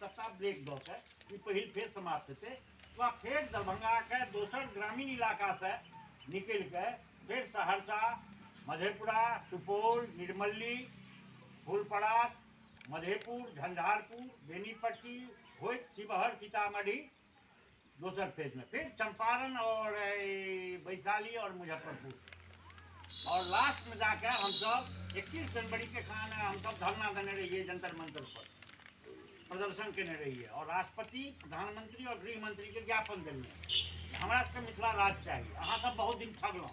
सप्ताह ब्रेक दऽ के ई पहिल फेर समाप्त हेतै तो फेर दरभंगा के दोसर ग्रामीण इलाका से निकल के फिर सहरसा, मधेपुरा, सुपौल, निर्मली, फूलपरास, मधेपुर, झंझारपुर, बेनीपट्टी होइत शिवहर, सीतामढ़ी दोसर फेज में, फिर चंपारण और वैशाली और मुजफ्फरपुर, और लास्ट में जाकर हम सब 21 जनवरी के खाना हम सब धरना देने रहिए जंतर मंतर पर, प्रदर्शन करने रहिए और राष्ट्रपति, प्रधानमंत्री और गृह मंत्री के ज्ञापन देने हमारा सबके मिथिला राज चाहिए। अहाँ सब बहुत दिन ठगलहुँ।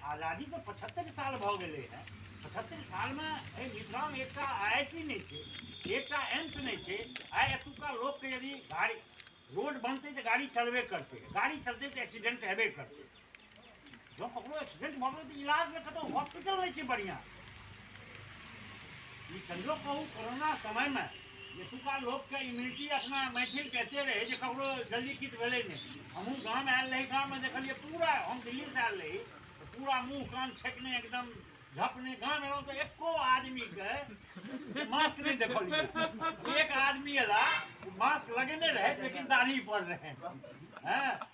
आज़ादी तो 75 साल भ गए हैं। 75 साल में मिथिला में एक IIT नहीं थे, एक एम्स नहीं थे। एतुका लोग के यदि गाड़ी रोड बनते तो गाड़ी चलबे करते, गाड़ी चलते तो एक्सीडेंट हेबे करते। जो ककरो एक्सीडेंट भ गए तो इलाज में कतौ हॉस्पिटल नहीं बढ़िया। संजोग कहूँ कोरोना समय में एतुका लोग के इम्यूनिटी अपना मैथिल कहते रहे जो ककरो जल्दी कित भेले नहीं। हमहूँ गाँव आयल रही, गाँव में देखलिए पूरा, हम दिल्ली से आयल रही तो पूरा मुँह कान छेकने एकदम झपने। गाँव में तो एको आदमी के मास्क नहीं देखलिए। एक आदमी अला मास्क लगेने रहे लेकिन दाढ़ी पर रहे हैं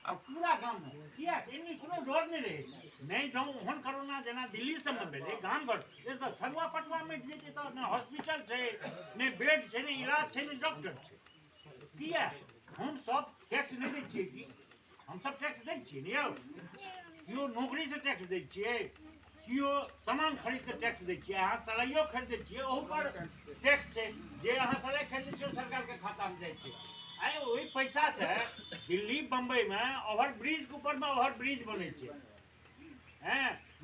और पूरा गाँव में किया कोनो डर नहीं रहे। नहीं जाऊँ ओहन कोरोना जना दिल्ली सब में भेले गाम घर तो सरुआ पटवा में जेते तो न हॉस्पिटल छै, ने बेड छै, ने इलाज छै, ने डॉक्टर छै। किया हम सब टैक्स नहीं दै छियै कि? हम सब टैक्स दै छियै ने यौ। कियो नौकरी से टैक्स दै छियै, कियो सामान खरीद के टैक्स दै छियै। अहाँ सलाइयो खरीदै छियै ओहू पर टैक्स छै। जे अहाँ सलाइ खरीदै छियै सरकार के खाता में जाइ छै। वही पैसा से दिल्ली बम्बई में ओवर ब्रिज के ऊपर में ओवर ब्रिज बने छै।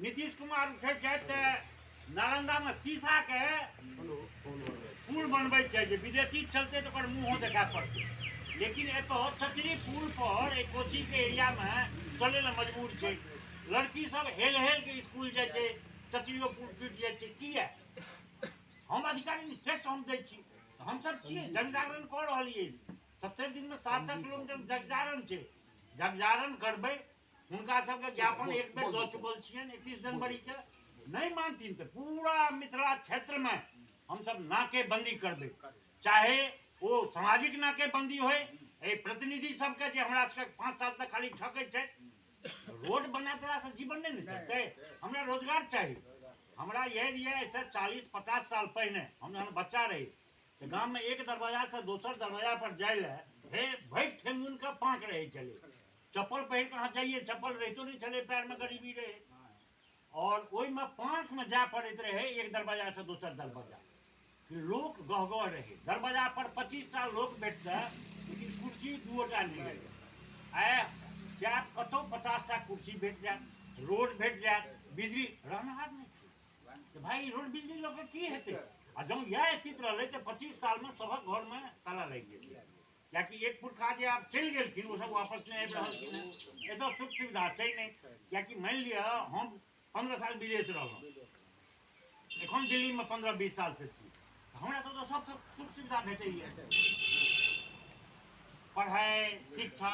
नीतीश कुमार उठे नालंदा में शीशा के पुल बनबे विदेशी चलते तो मुँह देखा पड़ते। लेकिन एतो चचरी पुल पर एक कोची के एरिया में चले ला मजबूर छै। लड़की सब हेल हेल के स्कूल जाए छै, चचरियो पुल टूट जाए छै। किया हम अधिकारी टैक्स हम दै छी, हम सब छियै जनजागरण कर रहलियै। 70 दिन में 700 किलोमीटर जगजारण छै। जगजारण करबै हुनका सबके ज्ञापन एक बेर दऽ चुकल छियनि 21 जनवरी के। नहीं मानथिन तो पूरा मिथिला क्षेत्र में हम सब नाकेबंदी करबै। चाहे वो सामाजिक नाकेबंदी होय, प्रतिनिधि सबके जे हमरा सबके 5 साल तक खाली ठकै छै। रोड बना देला से जीवन नहीं न चलतै। हमरा रोजगार चाहिए। हमरा यही ऐसे 40-50 साल पहले हम जहन बच्चा रही तो गाँव में एक दरवाजा से दोसर दरवाजा पर जाए हे भैर ठेंगुन के पाँच रहे चले। चप्पल पहन कहाँ जाइए, चप्पल रहतो नहीं चले, पैर में गरीबी रहे और वही में पाँच में जा पड़े रहे एक दरवाजा से दोसर दरवाजा। लोग गहगह रहे दरवाजा पर 25टा लोग बैठता लेकिन कुर्सी 2टा नहीं रहे। क्या कतौ 50टा कुर्सी भेट जाए, रोड भेट जाए, बिजली रहनहार नहीं तो भाई रोड बिजली लोग की हेतै। आ जब यह स्थिति रहे तो 25 साल में सबक घर में ताला लग गए। कि एक पुरखा जे आप चल गए वो सब वापस नहीं आबि रहल। एतो सुख सुविधा छै नहीं। कि मान लिया हम 15 साल विदेश रहलहुँ, एखन दिल्ली में 15-20 साल से छी, हमरा तो सब सुख सुविधा भेटैए, पढ़ाई, शिक्षा।